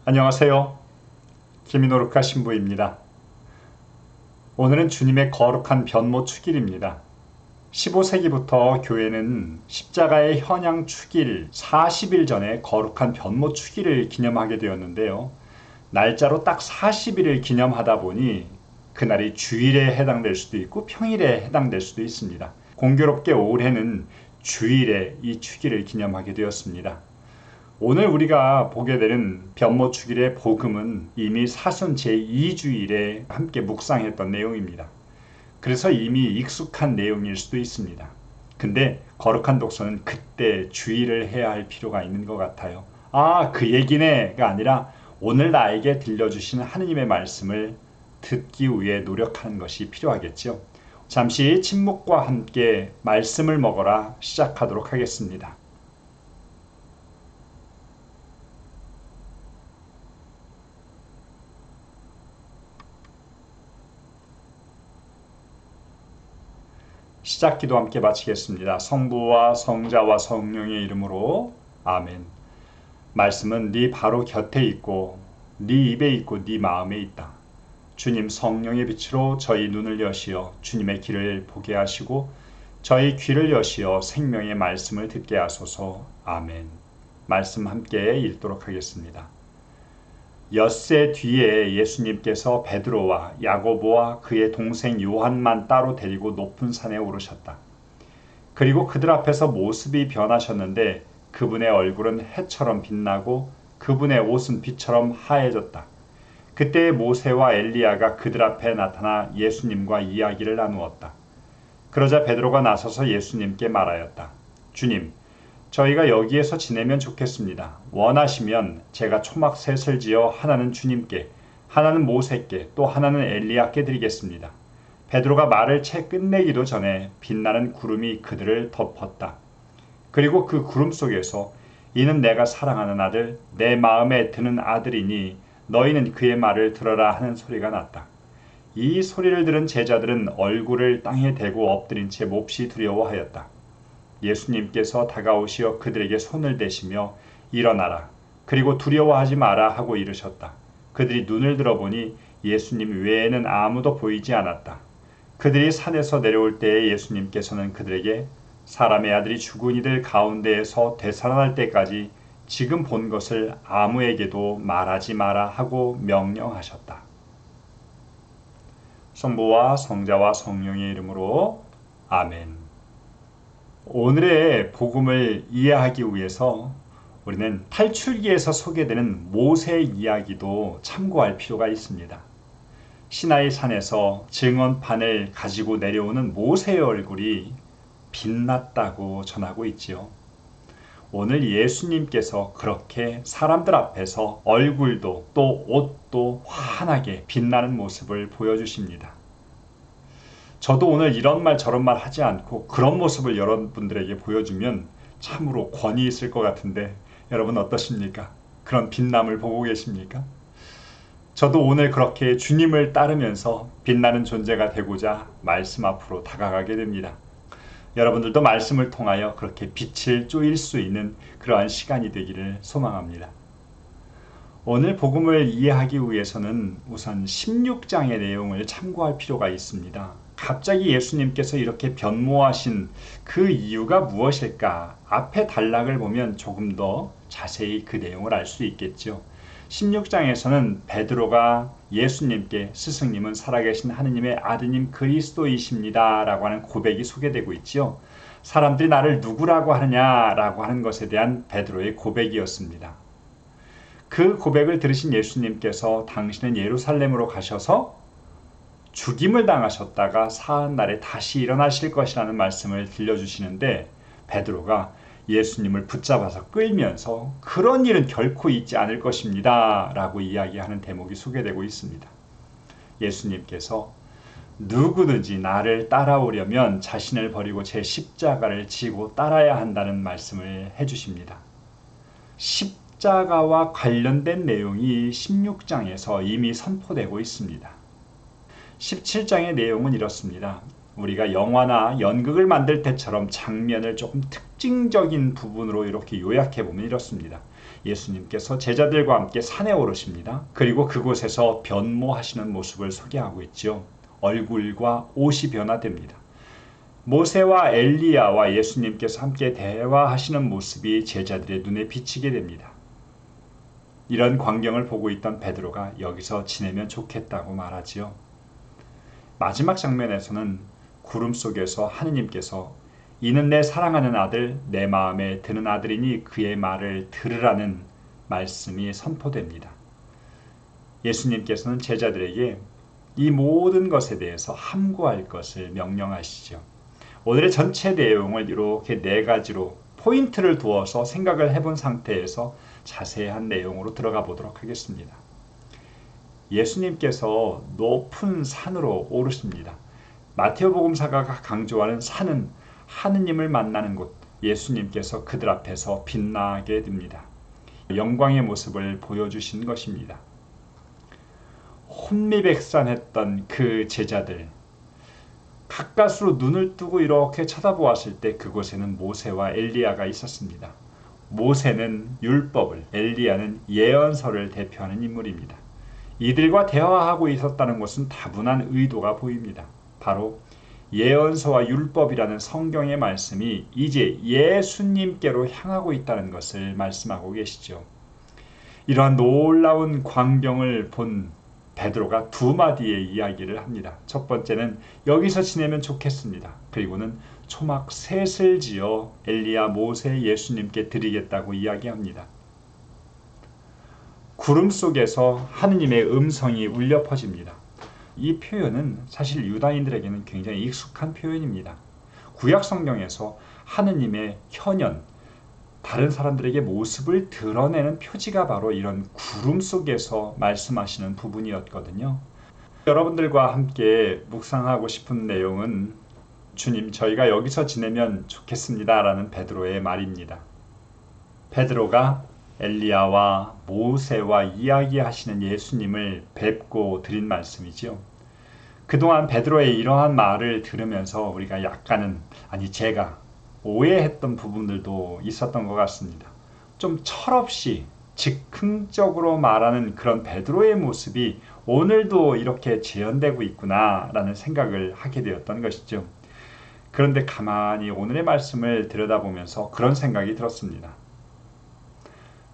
안녕하세요. 김인호르카 신부입니다. 오늘은 주님의 거룩한 변모 축일입니다. 15세기부터 교회는 십자가의 현양 축일 40일 전에 거룩한 변모 축일을 기념하게 되었는데요. 날짜로 딱 40일을 기념하다 보니 그날이 주일에 해당될 수도 있고 평일에 해당될 수도 있습니다. 공교롭게 올해는 주일에 이 축일을 기념하게 되었습니다. 오늘 우리가 보게 되는 변모축일의 복음은 이미 사순 제2주일에 함께 묵상했던 내용입니다. 그래서 이미 익숙한 내용일 수도 있습니다. 근데 거룩한 독서는 그때 주의를 해야 할 필요가 있는 것 같아요. 그 얘기네가 아니라 오늘 나에게 들려주신 하느님의 말씀을 듣기 위해 노력하는 것이 필요하겠죠. 잠시 침묵과 함께 말씀을 먹어라 시작하도록 하겠습니다. 시작기도 함께 마치겠습니다. 성부와 성자와 성령의 이름으로 아멘. 말씀은 네 바로 곁에 있고 네 입에 있고 네 마음에 있다. 주님 성령의 빛으로 저희 눈을 여시어 주님의 길을 보게 하시고 저희 귀를 여시어 생명의 말씀을 듣게 하소서. 아멘. 말씀 함께 읽도록 하겠습니다. 엿새 뒤에 예수님께서 베드로와 야고보와 그의 동생 요한만 따로 데리고 높은 산에 오르셨다. 그리고 그들 앞에서 모습이 변하셨는데 그분의 얼굴은 해처럼 빛나고 그분의 옷은 빛처럼 하얘졌다. 그때 모세와 엘리야가 그들 앞에 나타나 예수님과 이야기를 나누었다. 그러자 베드로가 나서서 예수님께 말하였다. 주님, 저희가 여기에서 지내면 좋겠습니다. 원하시면 제가 초막셋을 지어 하나는 주님께, 하나는 모세께, 또 하나는 엘리야께 드리겠습니다. 베드로가 말을 채 끝내기도 전에 빛나는 구름이 그들을 덮었다. 그리고 그 구름 속에서 이는 내가 사랑하는 아들, 내 마음에 드는 아들이니 너희는 그의 말을 들어라 하는 소리가 났다. 이 소리를 들은 제자들은 얼굴을 땅에 대고 엎드린 채 몹시 두려워하였다. 예수님께서 다가오시어 그들에게 손을 대시며 일어나라. 그리고 두려워하지 마라 하고 이르셨다. 그들이 눈을 들어보니 예수님 외에는 아무도 보이지 않았다. 그들이 산에서 내려올 때에 예수님께서는 그들에게 사람의 아들이 죽은 이들 가운데에서 되살아날 때까지 지금 본 것을 아무에게도 말하지 마라 하고 명령하셨다. 성부와 성자와 성령의 이름으로 아멘. 오늘의 복음을 이해하기 위해서 우리는 탈출기에서 소개되는 모세 이야기도 참고할 필요가 있습니다. 시나이 산에서 증언판을 가지고 내려오는 모세의 얼굴이 빛났다고 전하고 있지요. 오늘 예수님께서 그렇게 사람들 앞에서 얼굴도 또 옷도 환하게 빛나는 모습을 보여주십니다. 저도 오늘 이런 말 저런 말 하지 않고 그런 모습을 여러분들에게 보여주면 참으로 권위 있을 것 같은데 여러분 어떠십니까? 그런 빛남을 보고 계십니까? 저도 오늘 그렇게 주님을 따르면서 빛나는 존재가 되고자 말씀 앞으로 다가가게 됩니다. 여러분들도 말씀을 통하여 그렇게 빛을 쬐일 수 있는 그러한 시간이 되기를 소망합니다. 오늘 복음을 이해하기 위해서는 우선 16장의 내용을 참고할 필요가 있습니다. 갑자기 예수님께서 이렇게 변모하신 그 이유가 무엇일까? 앞에 단락을 보면 조금 더 자세히 그 내용을 알 수 있겠죠. 16장에서는 베드로가 예수님께 스승님은 살아계신 하느님의 아드님 그리스도이십니다 라고 하는 고백이 소개되고 있죠. 사람들이 나를 누구라고 하느냐라고 하는 것에 대한 베드로의 고백이었습니다. 그 고백을 들으신 예수님께서 당신은 예루살렘으로 가셔서 죽임을 당하셨다가 사흘날에 다시 일어나실 것이라는 말씀을 들려주시는데 베드로가 예수님을 붙잡아서 끌면서 그런 일은 결코 있지 않을 것입니다 라고 이야기하는 대목이 소개되고 있습니다. 예수님께서 누구든지 나를 따라오려면 자신을 버리고 제 십자가를 지고 따라야 한다는 말씀을 해주십니다. 십자가와 관련된 내용이 16장에서 이미 선포되고 있습니다. 17장의 내용은 이렇습니다. 우리가 영화나 연극을 만들 때처럼 장면을 조금 특징적인 부분으로 이렇게 요약해 보면 이렇습니다. 예수님께서 제자들과 함께 산에 오르십니다. 그리고 그곳에서 변모하시는 모습을 소개하고 있죠. 얼굴과 옷이 변화됩니다. 모세와 엘리야와 예수님께서 함께 대화하시는 모습이 제자들의 눈에 비치게 됩니다. 이런 광경을 보고 있던 베드로가 여기서 지내면 좋겠다고 말하지요. 마지막 장면에서는 구름 속에서 하느님께서 이는 내 사랑하는 아들, 내 마음에 드는 아들이니 그의 말을 들으라는 말씀이 선포됩니다. 예수님께서는 제자들에게 이 모든 것에 대해서 함구할 것을 명령하시죠. 오늘의 전체 내용을 이렇게 4가지로 포인트를 두어서 생각을 해본 상태에서 자세한 내용으로 들어가 보도록 하겠습니다. 예수님께서 높은 산으로 오르십니다. 마태오복음사가 강조하는 산은 하느님을 만나는 곳, 예수님께서 그들 앞에서 빛나게 됩니다. 영광의 모습을 보여주신 것입니다. 혼미백산했던 그 제자들, 가까스로 눈을 뜨고 이렇게 쳐다보았을 때 그곳에는 모세와 엘리야가 있었습니다. 모세는 율법을, 엘리야는 예언서를 대표하는 인물입니다. 이들과 대화하고 있었다는 것은 다분한 의도가 보입니다. 바로 예언서와 율법이라는 성경의 말씀이 이제 예수님께로 향하고 있다는 것을 말씀하고 계시죠. 이러한 놀라운 광경을 본 베드로가 2마디의 이야기를 합니다. 첫 번째는 여기서 지내면 좋겠습니다. 그리고는 초막 셋을 지어 엘리야, 모세, 예수님께 드리겠다고 이야기합니다. 구름 속에서 하느님의 음성이 울려 퍼집니다. 이 표현은 사실 유다인들에게는 굉장히 익숙한 표현입니다. 구약 성경에서 하느님의 현현, 다른 사람들에게 모습을 드러내는 표지가 바로 이런 구름 속에서 말씀하시는 부분이었거든요. 여러분들과 함께 묵상하고 싶은 내용은 주님, 저희가 여기서 지내면 좋겠습니다 라는 베드로의 말입니다. 베드로가 엘리야와 모세와 이야기하시는 예수님을 뵙고 드린 말씀이지요. 그동안 베드로의 이러한 말을 들으면서 우리가 약간은, 제가 오해했던 부분들도 있었던 것 같습니다. 좀 철없이 즉흥적으로 말하는 그런 베드로의 모습이 오늘도 이렇게 재현되고 있구나 라는 생각을 하게 되었던 것이죠. 그런데 가만히 오늘의 말씀을 들여다보면서 그런 생각이 들었습니다.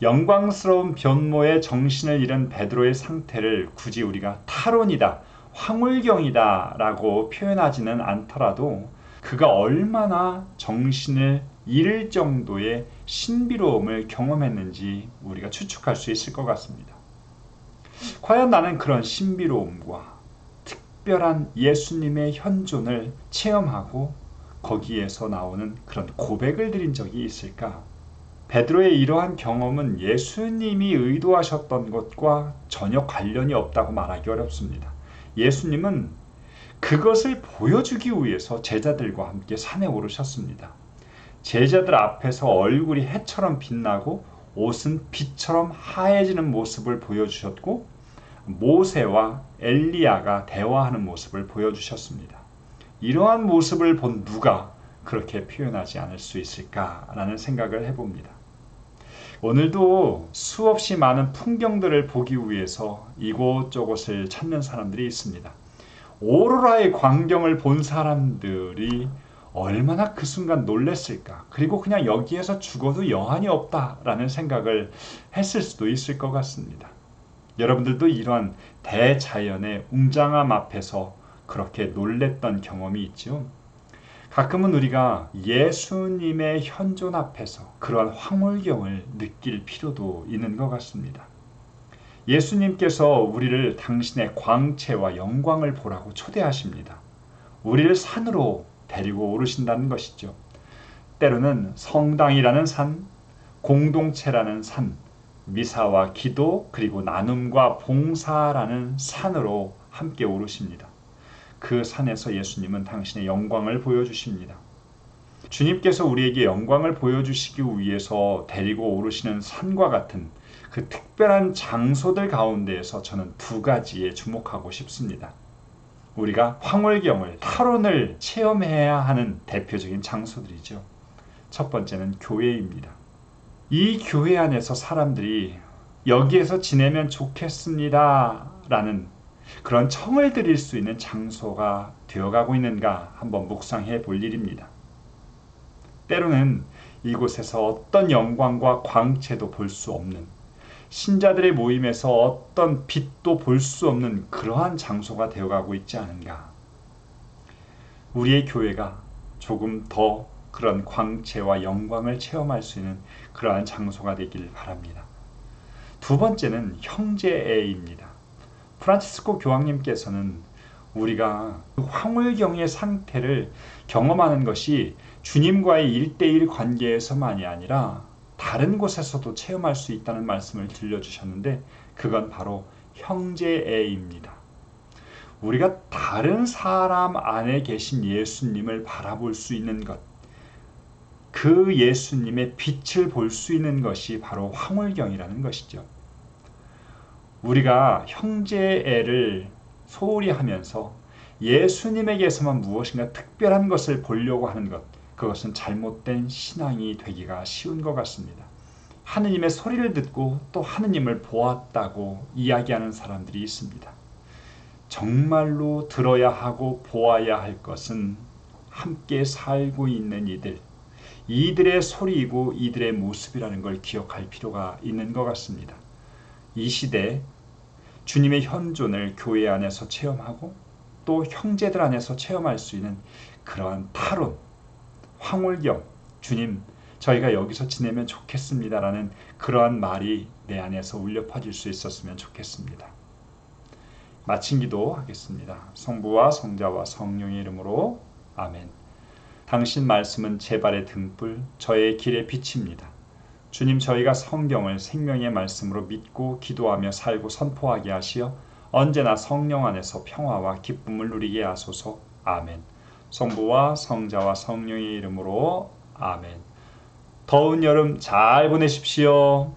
영광스러운 변모의 정신을 잃은 베드로의 상태를 굳이 우리가 탈원이다, 황홀경이다 라고 표현하지는 않더라도 그가 얼마나 정신을 잃을 정도의 신비로움을 경험했는지 우리가 추측할 수 있을 것 같습니다. 과연 나는 그런 신비로움과 특별한 예수님의 현존을 체험하고 거기에서 나오는 그런 고백을 드린 적이 있을까? 베드로의 이러한 경험은 예수님이 의도하셨던 것과 전혀 관련이 없다고 말하기 어렵습니다. 예수님은 그것을 보여주기 위해서 제자들과 함께 산에 오르셨습니다. 제자들 앞에서 얼굴이 해처럼 빛나고 옷은 빛처럼 하얘지는 모습을 보여주셨고 모세와 엘리야가 대화하는 모습을 보여주셨습니다. 이러한 모습을 본 누가 그렇게 표현하지 않을 수 있을까라는 생각을 해봅니다. 오늘도 수없이 많은 풍경들을 보기 위해서 이곳저곳을 찾는 사람들이 있습니다. 오로라의 광경을 본 사람들이 얼마나 그 순간 놀랬을까? 그리고 그냥 여기에서 죽어도 여한이 없다라는 생각을 했을 수도 있을 것 같습니다. 여러분들도 이러한 대자연의 웅장함 앞에서 그렇게 놀랬던 경험이 있죠? 가끔은 우리가 예수님의 현존 앞에서 그러한 황홀경을 느낄 필요도 있는 것 같습니다. 예수님께서 우리를 당신의 광채와 영광을 보라고 초대하십니다. 우리를 산으로 데리고 오르신다는 것이죠. 때로는 성당이라는 산, 공동체라는 산, 미사와 기도 그리고 나눔과 봉사라는 산으로 함께 오르십니다. 그 산에서 예수님은 당신의 영광을 보여주십니다. 주님께서 우리에게 영광을 보여주시기 위해서 데리고 오르시는 산과 같은 그 특별한 장소들 가운데에서 저는 2가지에 주목하고 싶습니다. 우리가 황홀경을, 탈원을 체험해야 하는 대표적인 장소들이죠. 첫 번째는 교회입니다. 이 교회 안에서 사람들이 여기에서 지내면 좋겠습니다 라는 그런 청을 드릴 수 있는 장소가 되어가고 있는가 한번 묵상해 볼 일입니다. 때로는 이곳에서 어떤 영광과 광채도 볼 수 없는, 신자들의 모임에서 어떤 빛도 볼 수 없는 그러한 장소가 되어가고 있지 않은가. 우리의 교회가 조금 더 그런 광채와 영광을 체험할 수 있는 그러한 장소가 되길 바랍니다. 두 번째는 형제애입니다. 프란치스코 교황님께서는 우리가 황홀경의 상태를 경험하는 것이 주님과의 1:1 관계에서만이 아니라 다른 곳에서도 체험할 수 있다는 말씀을 들려주셨는데, 그건 바로 형제애입니다. 우리가 다른 사람 안에 계신 예수님을 바라볼 수 있는 것, 그 예수님의 빛을 볼 수 있는 것이 바로 황홀경이라는 것이죠. 우리가 형제애를 소홀히 하면서 예수님에게서만 무엇인가 특별한 것을 보려고 하는 것, 그것은 잘못된 신앙이 되기가 쉬운 것 같습니다. 하느님의 소리를 듣고 또 하느님을 보았다고 이야기하는 사람들이 있습니다. 정말로 들어야 하고 보아야 할 것은 함께 살고 있는 이들의 소리이고 이들의 모습이라는 걸 기억할 필요가 있는 것 같습니다. 이 시대 주님의 현존을 교회 안에서 체험하고 또 형제들 안에서 체험할 수 있는 그러한 탈원, 황홀경, 주님 저희가 여기서 지내면 좋겠습니다라는 그러한 말이 내 안에서 울려 퍼질 수 있었으면 좋겠습니다. 마친 기도하겠습니다. 성부와 성자와 성령의 이름으로 아멘. 당신 말씀은 제 발의 등불, 저의 길의 빛입니다. 주님, 저희가 성경을 생명의 말씀으로 믿고 기도하며 살고 선포하게 하시어 언제나 성령 안에서 평화와 기쁨을 누리게 하소서. 아멘. 성부와 성자와 성령의 이름으로 아멘. 더운 여름 잘 보내십시오.